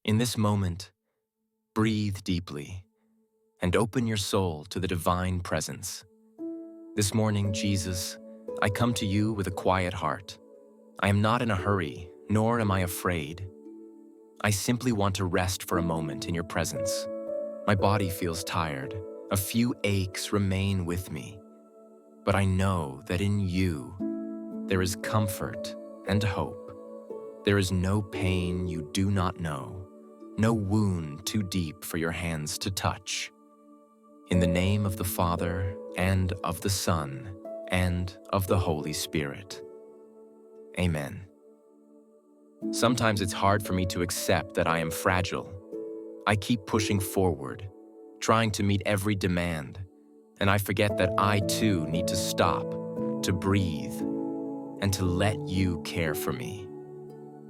In this moment, breathe deeply and open your soul to the divine presence. This morning, Jesus, I come to you with a quiet heart. I am not in a hurry, nor am I afraid. I simply want to rest for a moment in your presence. My body feels tired. A few aches remain with me. But I know that in you, there is comfort and hope. There is no pain you do not know, no wound too deep for your hands to touch. In the name of the Father, and of the Son, and of the Holy Spirit. Amen. Sometimes it's hard for me to accept that I am fragile. I keep pushing forward, trying to meet every demand, and I forget that I too need to stop, to breathe, and to let you care for me.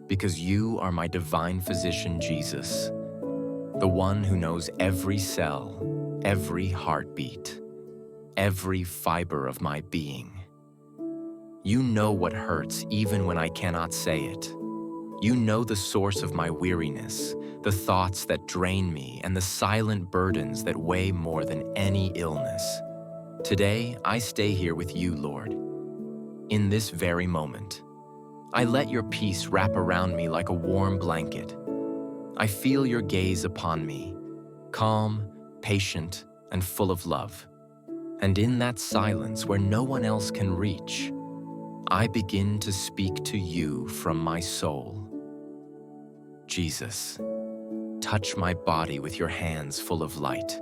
Because you are my divine physician, Jesus, the one who knows every cell, every heartbeat, every fiber of my being. You know what hurts even when I cannot say it. You know the source of my weariness, the thoughts that drain me, and the silent burdens that weigh more than any illness. Today, I stay here with you, Lord. In this very moment, I let your peace wrap around me like a warm blanket. I feel your gaze upon me, calm, patient, and full of love. And in that silence where no one else can reach, I begin to speak to you from my soul. Jesus, touch my body with your hands full of light.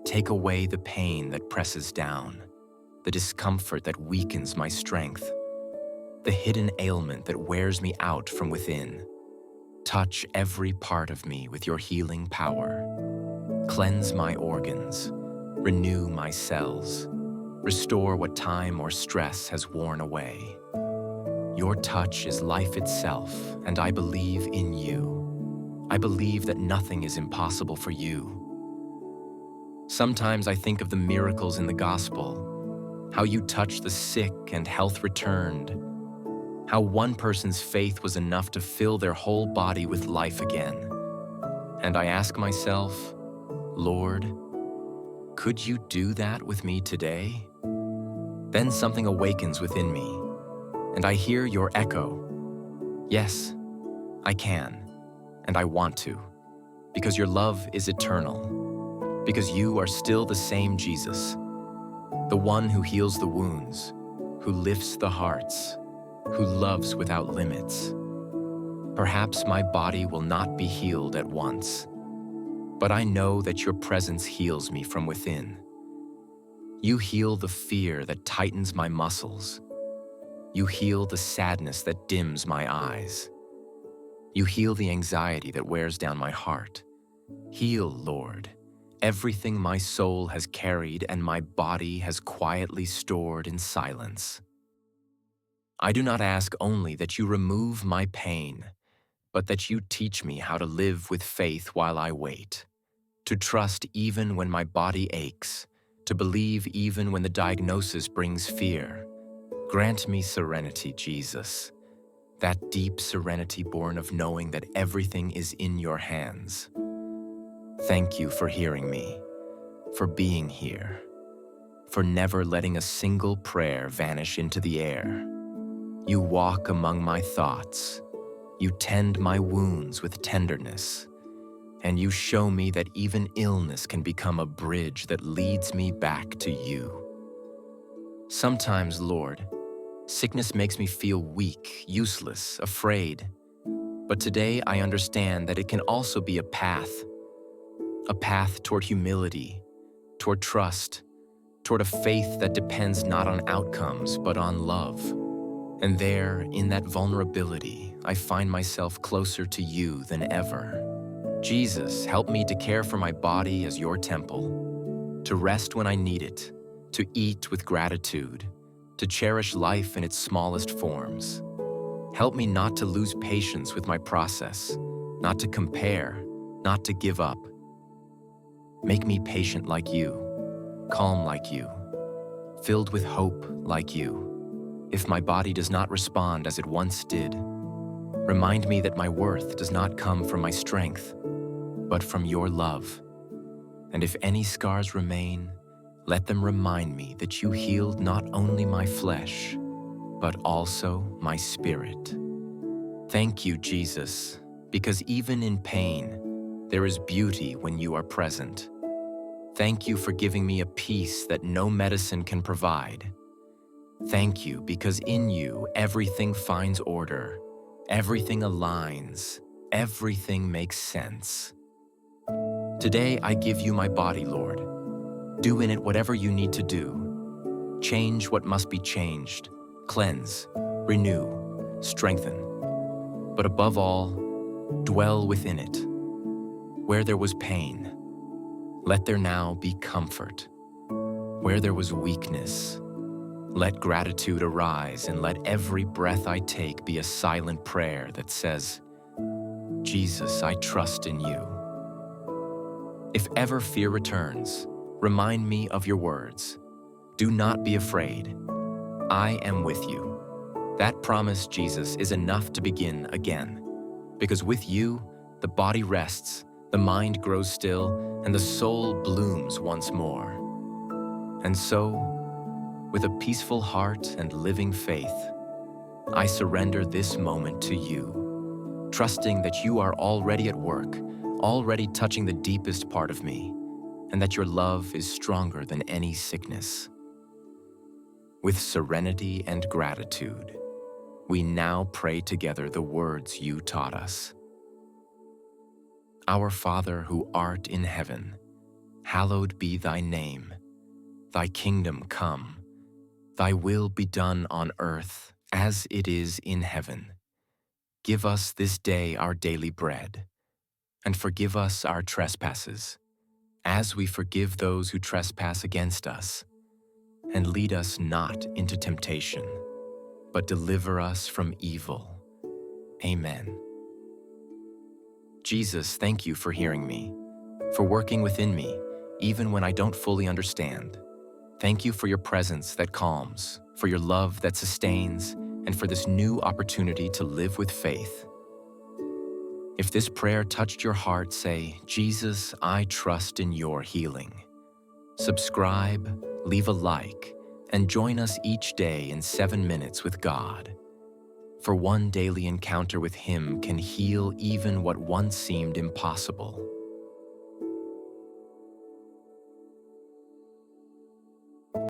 Take away the pain that presses down, the discomfort that weakens my strength, the hidden ailment that wears me out from within. Touch every part of me with your healing power. Cleanse my organs, renew my cells, restore what time or stress has worn away. Your touch is life itself, and I believe in you. I believe that nothing is impossible for you. Sometimes I think of the miracles in the gospel, how you touched the sick and health returned, how one person's faith was enough to fill their whole body with life again. And I ask myself, Lord, could you do that with me today? Then something awakens within me, and I hear your echo. Yes, I can, and I want to, because your love is eternal, because you are still the same Jesus, the one who heals the wounds, who lifts the hearts, who loves without limits. Perhaps my body will not be healed at once, but I know that your presence heals me from within. You heal the fear that tightens my muscles. You heal the sadness that dims my eyes. You heal the anxiety that wears down my heart. Heal, Lord, everything my soul has carried and my body has quietly stored in silence. I do not ask only that you remove my pain, but that you teach me how to live with faith while I wait, to trust even when my body aches, to believe even when the diagnosis brings fear. Grant me serenity, Jesus, that deep serenity born of knowing that everything is in your hands. Thank you for hearing me, for being here, for never letting a single prayer vanish into the air. You walk among my thoughts. You tend my wounds with tenderness. And you show me that even illness can become a bridge that leads me back to you. Sometimes, Lord, sickness makes me feel weak, useless, afraid. But today I understand that it can also be a path toward humility, toward trust, toward a faith that depends not on outcomes, but on love. And there, in that vulnerability, I find myself closer to you than ever. Jesus, help me to care for my body as your temple, to rest when I need it, to eat with gratitude, to cherish life in its smallest forms. Help me not to lose patience with my process, not to compare, not to give up. Make me patient like you, calm like you, filled with hope like you. If my body does not respond as it once did, Remind me that my worth does not come from my strength, but from your love. And if any scars remain, let them remind me that you healed not only my flesh, but also my spirit. Thank you, Jesus, because even in pain, there is beauty when you are present. Thank you for giving me a peace that no medicine can provide. Thank you because in you everything finds order, everything aligns, everything makes sense. Today I give you my body, Lord. Do in it whatever you need to do. Change what must be changed, cleanse, renew, strengthen. But above all, dwell within it. Where there was pain, let there now be comfort. Where there was weakness, let gratitude arise, and let every breath I take be a silent prayer that says, Jesus, I trust in you. If ever fear returns, remind me of your words. Do not be afraid. I am with you. That promise, Jesus, is enough to begin again. Because with you, the body rests, the mind grows still, and the soul blooms once more. And so, with a peaceful heart and living faith, I surrender this moment to you, trusting that you are already at work, already touching the deepest part of me, and that your love is stronger than any sickness. With serenity and gratitude, we now pray together the words you taught us. Our Father who art in heaven, hallowed be thy name. Thy kingdom come. Thy will be done on earth as it is in heaven. Give us this day our daily bread, and forgive us our trespasses, as we forgive those who trespass against us. And lead us not into temptation, but deliver us from evil. Amen. Jesus, thank you for hearing me, for working within me, even when I don't fully understand. Thank you for your presence that calms, for your love that sustains, and for this new opportunity to live with faith. If this prayer touched your heart, say, Jesus, I trust in your healing. Subscribe, leave a like, and join us each day in 7 minutes with God. For one daily encounter with Him can heal even what once seemed impossible.